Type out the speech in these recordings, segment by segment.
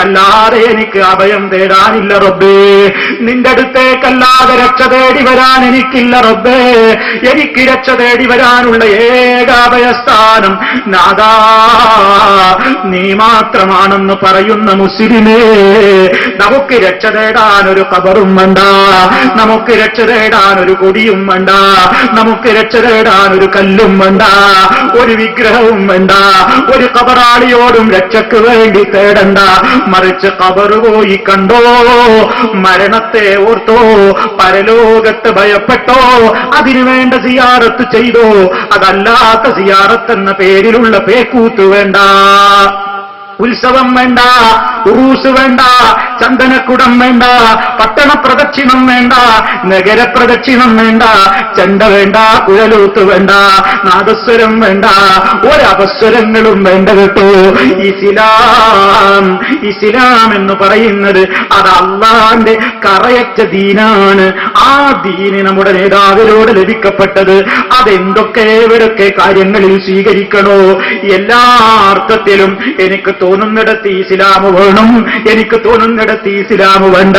അടുത്തേക്കല്ലാതെ എനിക്ക് അഭയം തേടാനില്ല റബ്ബേ. നിന്റെ അടുത്തേക്കല്ലാതെ രക്ഷ തേടി വരാൻ എനിക്കില്ല റബ്ബേ. എനിക്ക് രക്ഷ തേടി വരാനുള്ള ഏക അഭയസ്ഥാനം നാദാ നീ മാത്രമാണെന്ന് പറയുന്ന മുസ്ലിമേ, നമുക്ക് രക്ഷ തേടാൻ ഒരു ഖബറും വേണ്ട, നമുക്ക് രക്ഷ തേടാൻ ഒരു കൊടിയും വേണ്ട, നമുക്ക് രക്ഷ തേടാൻ ഒരു കല്ലും വേണ്ട, ഒരു വിഗ്രഹവും വേണ്ട, ഒരു ഖബറാളിയോടും രക്ഷയ്ക്ക് വേണ്ടി തേടണ്ട. മറിച്ച് ഖബറ് പോയി കണ്ടോ, മരണത്തെ ഓർത്തോ, പരലോകത്ത് ഭയപ്പെട്ടോ, അതിനുവേണ്ട സിയാറത്ത് ചെയ്തോ. അതല്ലാത്ത സിയാറത്ത് എന്ന പേരിലുള്ള പേക്കൂത്ത് വേണ്ട, ഉത്സവം വേണ്ട, ഉറൂസ് വേണ്ട, ചന്ദനക്കുടം വേണ്ട, പട്ടണ പ്രദക്ഷിണം വേണ്ട, നഗരപ്രദക്ഷിണം വേണ്ട, ചെണ്ട വേണ്ട, കുഴലൂത്ത് വേണ്ട, നാദസ്വരം വേണ്ട, ഒരപസ്വരങ്ങളും വേണ്ട കേട്ടോ. ഇസ്ലാം എന്ന് പറയുന്നത് അത് അള്ളാന്റെ കറയറ്റ ദീനാണ്. ആ ദീന് നമ്മുടെ നേതാവിനോട് ലഭിക്കപ്പെട്ടത് അതെന്തൊക്കെ എവിടൊക്കെ കാര്യങ്ങളിൽ സ്വീകരിക്കണോ, എല്ലാ അർത്ഥത്തിലും എനിക്ക് തോന്നുന്നിടത്ത് ഇസ്ലാം വേണം, എനിക്ക് തോന്നുന്നിടത്ത് ഇസ്ലാം വേണ്ട,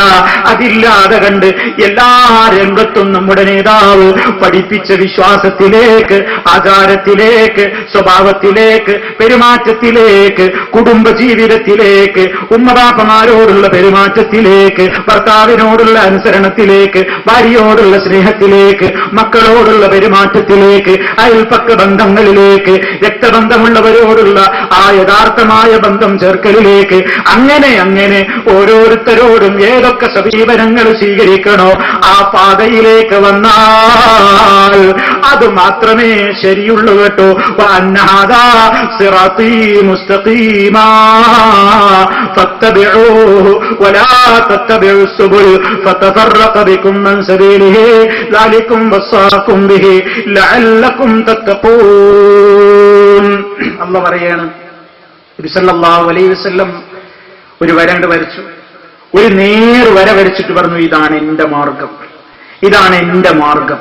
അതില്ലാതെ കണ്ട് എല്ലാ രംഗത്തും നമ്മുടെ നേതാവ് പഠിപ്പിച്ച വിശ്വാസത്തിലേക്ക്, ആചാരത്തിലേക്ക്, സ്വഭാവത്തിലേക്ക്, പെരുമാറ്റത്തിലേക്ക്, കുടുംബജീവിതത്തിലേക്ക്, ഉമ്മബാപ്പമാരോടുള്ള പെരുമാറ്റത്തിലേക്ക്, ഭർത്താവിനോടുള്ള അനുസരണത്തിലേക്ക്, ഭാര്യയോടുള്ള സ്നേഹത്തിലേക്ക്, മക്കളോടുള്ള പെരുമാറ്റത്തിലേക്ക്, അയൽപക്ക ബന്ധങ്ങളിലേക്ക്, രക്തബന്ധമുള്ളവരോടുള്ള ആ യഥാർത്ഥമായ ബന്ധം ചേർക്കലിലേക്ക്, അങ്ങനെ അങ്ങനെ ഓരോരുത്തരോടും ഏതൊക്കെ സമീപനങ്ങൾ സ്വീകരിക്കണോ ആ പാതയിലേക്ക് വന്നാൽ അത് മാത്രമേ ശരിയുള്ളൂ കേട്ടോ. വഅന്നഹാദാ സിറാത്തീ മുസ്തഖീമാ ഫത്തബിഊഹു വലാ തത്തബിഉസ് സുബുൽ ഫതഫറഖ ബികും അൻ സബീലിഹി ദാലികും വസ്സാഖും ബിഹി ലഅല്ലകും തത്തഖൂൻ. അല്ലാഹു പറയാണ്, നബി സല്ലല്ലാഹു അലൈഹി വസല്ലം ഒരു വര വരച്ചു, ഒരു നേർ വര വരച്ചിട്ട് പറഞ്ഞു, ഇതാണ് എന്റെ മാർഗം, ഇതാണ് എന്റെ മാർഗം.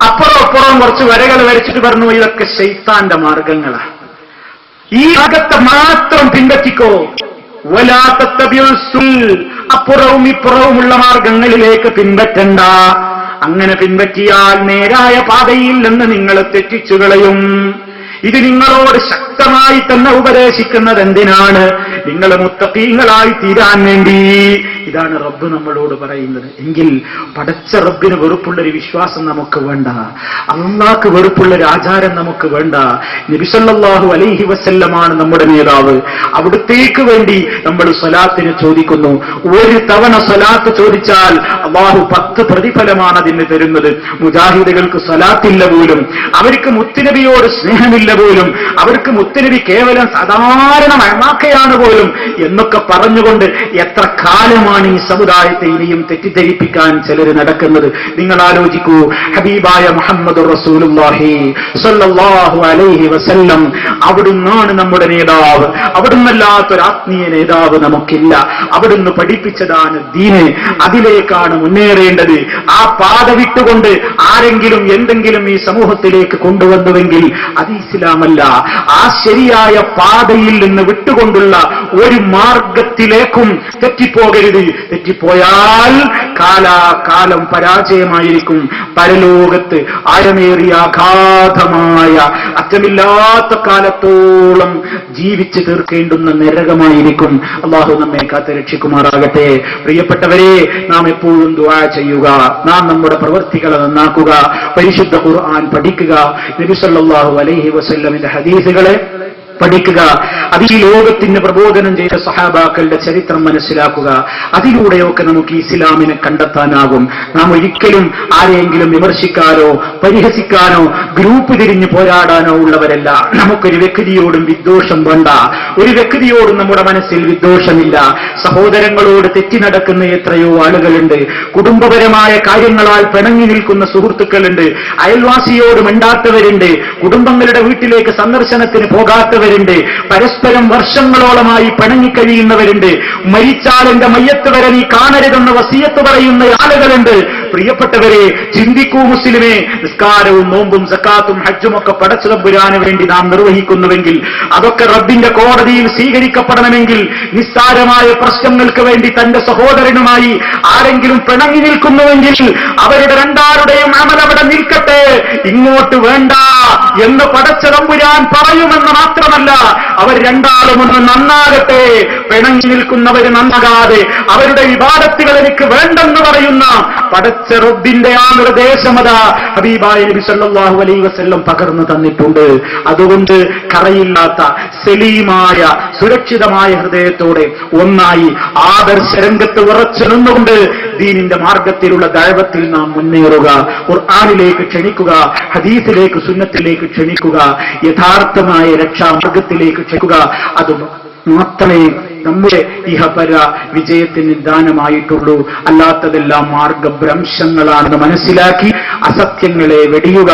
അപ്പുറം കുറച്ച് വരകൾ വരച്ചിട്ട് പറഞ്ഞു, ഇതൊക്കെ ശൈത്താന്റെ മാർഗങ്ങളാണ്, ഈ മാർഗത്തെ മാത്രം പിൻപറ്റിക്കോ. വലാ തത്തബിഉസ് സുബുൽ, അപ്പുറവും ഇപ്പുറവുമുള്ള മാർഗങ്ങളിലേക്ക് പിൻപറ്റണ്ട. അങ്ങനെ പിൻപറ്റിയാൽ നേരായ പാതയിൽ നിന്ന് നിങ്ങളെ തെറ്റിച്ചു കളയും. ഇത് നിങ്ങളോട് ശക്തമായി തന്നെ ഉപദേശിക്കുന്നത് എന്തിനാണ്? നിങ്ങൾ മുത്തഖീങ്ങളായി തീരാൻ വേണ്ടി. ഇതാണ് റബ്ബ് നമ്മളോട് പറയുന്നത്. എങ്കിൽ പടച്ച റബ്ബിന് വെറുപ്പുള്ളൊരു വിശ്വാസം നമുക്ക് വേണ്ട, അല്ലാഹ്ക്ക് വെറുപ്പുള്ളൊരു ആചാരം നമുക്ക് വേണ്ട. നബി സല്ലല്ലാഹു അലൈഹി വസല്ലമാണ് നമ്മുടെ നേതാവ്. അവിടുത്തേക്ക് വേണ്ടി നമ്മൾ സ്വലാത്തിന് ചോദിക്കുന്നു. ഒരു തവണ സ്വലാത്ത് ചോദിച്ചാൽ അല്ലാഹു 10 പ്രതിഫലമാണ് അതിന് തരുന്നത്. മുജാഹിദുകൾക്ക് സ്വലാത്തില്ല പോലും, അവർക്ക് മുത്തുനബിയോട് സ്നേഹമില്ല പോലും, അവർക്ക് മുത്തുനബി കേവലം സാധാരണ മഴമാക്കയാണ് പോലും എന്നൊക്കെ പറഞ്ഞുകൊണ്ട് എത്ര കാലമാണ് ഈ സമുദായത്തെ ഇനിയും തെറ്റിദ്ധരിപ്പിക്കാൻ ചിലർ നടക്കുന്നത്. നിങ്ങൾ ആലോചിക്കൂ, ഹബീബായ മുഹമ്മദ് റസൂലുള്ളാഹി സ്വല്ലല്ലാഹു അലൈഹി വസല്ലം അവിടുന്നാണ് നമ്മുടെ നേതാവ്. അവിടുന്നല്ലാത്തൊരു ആത്മീയ നേതാവ് നമുക്കില്ല. അവിടുന്ന് പഠിപ്പിച്ചതാണ് ദീന്, അതിലേക്കാണ് മുന്നേറേണ്ടത്. ആ പാത വിട്ടുകൊണ്ട് ആരെങ്കിലും എന്തെങ്കിലും ഈ സമൂഹത്തിലേക്ക് കൊണ്ടുവന്നുവെങ്കിൽ അത് ഇസ്ലാമല്ല. ആ ശരിയായ പാതയിൽ നിന്ന് വിട്ടുകൊണ്ടുള്ള ഒരു മാർഗത്തിലേക്കും തെറ്റിപ്പോകരുത്. തെറ്റിപ്പോയാൽ കാലാകാലം പരാജയമായിരിക്കും. പരലോകത്ത് ആഴമേറിയ അഗാധമായ അറ്റമില്ലാത്ത കാലത്തോളം ജീവിച്ചു തീർക്കേണ്ടുന്ന നരകമായിരിക്കും. അല്ലാഹു നമ്മെ കാത്ത് രക്ഷിക്കുമാറാകട്ടെ. പ്രിയപ്പെട്ടവരെ, നാം എപ്പോഴും ദുആ ചെയ്യുക, നാം നമ്മുടെ പ്രവൃത്തികളെ നന്നാക്കുക, പരിശുദ്ധ ഖുർആൻ പഠിക്കുക, നബി സല്ലല്ലാഹു അലൈഹി വസല്ലമിന്റെ ഹദീസുകളെ പഠിക്കുക, അത് ഈ ലോകത്തിന് പ്രബോധനം ചെയ്ത സഹാബാക്കളുടെ ചരിത്രം മനസ്സിലാക്കുക. അതിലൂടെയൊക്കെ നമുക്ക് ഇസ്ലാമിനെ കണ്ടെത്താനാകും. നാം ഒരിക്കലും ആരെയെങ്കിലും വിമർശിക്കാനോ പരിഹസിക്കാനോ ഗ്രൂപ്പ് തിരിഞ്ഞു പോരാടാനോ ഉള്ളവരല്ല. നമുക്കൊരു വ്യക്തിയോടും വിദ്വേഷം വേണ്ട, ഒരു വ്യക്തിയോടും നമ്മുടെ മനസ്സിൽ വിദ്വേഷമില്ല. സഹോദരങ്ങളോട് തെറ്റി നടക്കുന്ന എത്രയോ ആളുകളുണ്ട്, കുടുംബപരമായ കാര്യങ്ങളാൽ പിണങ്ങി നിൽക്കുന്ന സുഹൃത്തുക്കളുണ്ട്, അയൽവാസിയോട് മിണ്ടാത്തവരുണ്ട്, കുടുംബങ്ങളുടെ വീട്ടിലേക്ക് സന്ദർശനത്തിന് പോകാത്തവരുണ്ട്, പരസ്പരം വർഷങ്ങളോളമായി പിണങ്ങിക്കഴിയുന്നവരുണ്ട്, മരിച്ചാൽ എന്റെ മയ്യത്ത് വരെ നീ കാണരുതെന്ന് വസിയത്ത് പറയുന്ന ആളുകളുണ്ട്. പ്രിയപ്പെട്ടവരെ, ചിന്തിക്കൂ മുസ്ലിമേ, നിസ്കാരവും നോമ്പും സക്കാത്തും ഹജ്ജും ഒക്കെ പടച്ച തമ്പുരാന് വേണ്ടി നാം നിർവഹിക്കുന്നുവെങ്കിൽ, അതൊക്കെ റബ്ബിന്റെ കോടതിയിൽ സ്വീകരിക്കപ്പെടണമെങ്കിൽ, നിസ്സാരമായ പ്രശ്നങ്ങൾക്ക് വേണ്ടി തന്റെ സഹോദരനുമായി ആരെങ്കിലും പിണങ്ങി നിൽക്കുന്നുവെങ്കിൽ അവരുടെ രണ്ടാരുടെയും അമലവിടെ നിൽക്കട്ടെ, ഇങ്ങോട്ട് വേണ്ട എന്ന് പടച്ച തമ്പുരാൻ പറയുമെന്ന് മാത്രമല്ല, അവർ രണ്ടാളും ഒന്ന് നന്നാകട്ടെ. പിണങ്ങി നിൽക്കുന്നവർ നന്നാകാതെ അവരുടെ വിവാദത്തുകൾ എനിക്ക് വേണ്ടെന്ന് പറയുന്ന പടച്ച റബ്ബിന്റെ ആ നിർദ്ദേശമത ഹബീബായ നബി സല്ലല്ലാഹു അലൈഹി വസല്ലം പകർന്നു തന്നിട്ടുണ്ട്. അതുകൊണ്ട് കറയില്ലാത്ത സലീമായ സുരക്ഷിതമായ ഹൃദയത്തോടെ ഒന്നായി ആദർശരംഗത്ത് ഉറച്ചു നിന്നുകൊണ്ട് ദീനിന്റെ മാർഗത്തിലുള്ള ദഅവത്തിൽ നാം മുന്നേറുക, ഖുർആനിലേക്ക് ക്ഷണിക്കുക, ഹദീസിലേക്ക് സുന്നത്തിലേക്ക് ക്ഷണിക്കുക, യഥാർത്ഥമായ രക്ഷാമാർഗത്തിലേക്ക് ക്ഷണിക്കുക. അത് മാത്രമേ നമ്മുടെ ഇഹപര വിജയത്തിന് ദാനമായിട്ടുള്ളൂ. അല്ലാത്തതെല്ലാം മാർഗഭ്രംശങ്ങളാണെന്ന് മനസ്സിലാക്കി അസത്യങ്ങളെ വെടിയുക,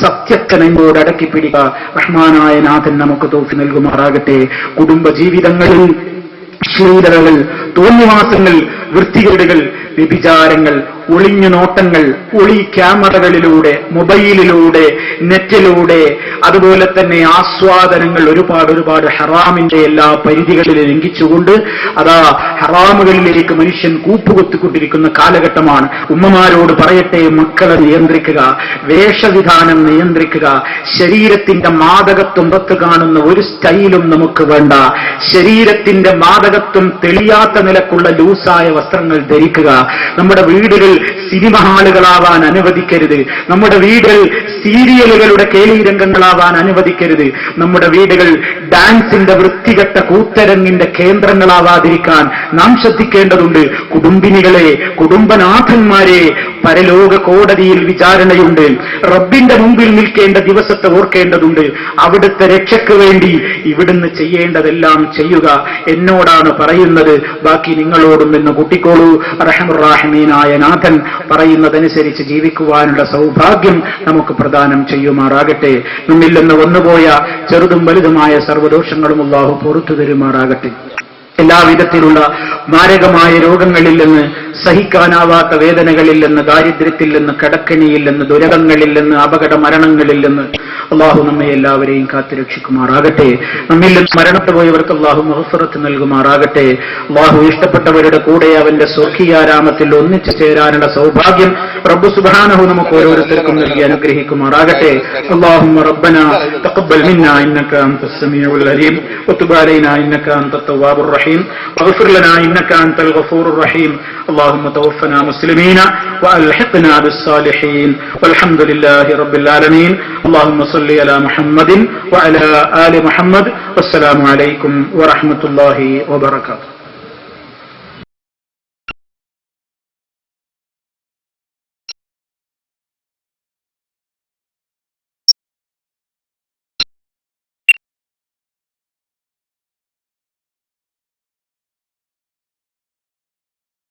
സത്യത്തെ നെഞ്ചോട് അടക്കി പിടിക്കുക. റഹ്മാനായ നാഥൻ നമുക്ക് തൗഫീഖ് നൽകുമാറാകട്ടെ. കുടുംബജീവിതങ്ങളിൽ ശ്ലീലതകൾ, തോന്നിവാസങ്ങൾ, വൃത്തികേടുകൾ, വ്യഭിചാരങ്ങൾ, ഒളിഞ്ഞു നോട്ടങ്ങൾ, ഒളി ക്യാമറകളിലൂടെ, മൊബൈലിലൂടെ, നെറ്റിലൂടെ, അതുപോലെ തന്നെ ആസ്വാദനങ്ങൾ, ഒരുപാട് ഹറാമിന്റെ എല്ലാ പരിധികളിൽ ലംഘിച്ചുകൊണ്ട് അതാ ഹറാമുകളിലേക്ക് മനുഷ്യൻ കൂപ്പുകൊത്തിക്കൊണ്ടിരിക്കുന്ന കാലഘട്ടമാണ്. ഉമ്മമാരോട് പറയട്ടെ, മക്കളെ നിയന്ത്രിക്കുക, വേഷവിധാനം നിയന്ത്രിക്കുക. ശരീരത്തിന്റെ മാദകത്വം പുറത്ത് കാണുന്ന ഒരു സ്റ്റൈലും നമുക്ക് വേണ്ട. ശരീരത്തിന്റെ മാദകത്വം തെളിയാത്ത നിലക്കുള്ള ലൂസായ വസ്ത്രങ്ങൾ ധരിക്കുക. നമ്മുടെ വീടുകൾ സിനിമ ഹാളുകളാവാൻ അനുവദിക്കരുത്. നമ്മുടെ വീടുകൾ സീരിയലുകളുടെ കേളീരംഗങ്ങളാവാൻ അനുവദിക്കരുത്. നമ്മുടെ വീടുകൾ ഡാൻസിന്റെ വൃത്തികെട്ട കൂത്തരങ്ങിന്റെ കേന്ദ്രങ്ങളാവാതിരിക്കാൻ നാം ശ്രദ്ധിക്കേണ്ടതുണ്ട്. കുടുംബിനികളെ, കുടുംബനാഥന്മാരെ, പരലോക കോടതിയിൽ വിചാരണയുണ്ട്. റബ്ബിന്റെ മുമ്പിൽ നിൽക്കേണ്ട ദിവസത്തെ ഓർക്കേണ്ടതുണ്ട്. അവിടുത്തെ രക്ഷയ്ക്ക് വേണ്ടി ഇവിടുന്ന് ചെയ്യേണ്ടതെല്ലാം ചെയ്യുക എന്നോടാണ് പറയുന്നത്. ബാക്കി നിങ്ങളോടും എന്ന് കൂട്ടിക്കോളൂ. റഹ്മുർ-റഹീമീനായ നാഥൻ പറയുന്നതനുസരിച്ച് ജീവിക്കുവാനുള്ള സൗഭാഗ്യം നമുക്ക് പ്രദാനം ചെയ്യുമാറാകട്ടെ. നമ്മിൽ നിന്ന് വന്നുപോയ ചെറുതും വലുതുമായ സർവ്വദോഷങ്ങളും അല്ലാഹു പുറത്തു തരുമാറാകട്ടെ. എല്ലാവിധത്തിലുള്ള മാരകമായ രോഗങ്ങളിൽ നിന്ന്, സഹിക്കാനാവാത്ത വേദനകളിൽ നിന്ന്, ദാരിദ്ര്യത്തിൽ നിന്ന്, കടക്കണിയിൽ നിന്ന്, ദുരന്തങ്ങളിൽ നിന്ന്, അപകട മരണങ്ങളിൽ നിന്ന് അള്ളാഹു നമ്മെ എല്ലാവരെയും കാത്തുരക്ഷിക്കുമാറാകട്ടെ. നമ്മിൽ നിന്ന് മരണപ്പെട്ടു പോയവർക്ക് അള്ളാഹു മഗ്ഫിറത്ത് നൽകുമാറാകട്ടെ. അള്ളാഹു ഇഷ്ടപ്പെട്ടവരുടെ കൂടെ അവന്റെ സ്വർഗീയാരാമത്തിൽ ഒന്നിച്ചു ചേരാനുള്ള സൗഭാഗ്യം റബ്ബ് സുബ്ഹാനഹു നമുക്ക് ഓരോരുത്തർക്കും നൽകി അനുഗ്രഹിക്കുമാറാകട്ടെ. അല്ലാഹുമ്മ റബ്ബനാ തഖബ്ബൽ മിന്നാ ഇന്നക അൻതസ് സമീഉൽ അലീം വതുബ് അലൈനാ ഇന്നക അൻതത് തവ്വാബുർ റഹീം വഗ്ഫിർ ലനാ ഇന്നക അൻതൽ ഗഫൂറുർ റഹീം. اللهم توفنا مسلمين وألحقنا بالصالحين والحمد لله رب العالمين. اللهم صل على محمد وعلى آل محمد والسلام عليكم ورحمة الله وبركاته.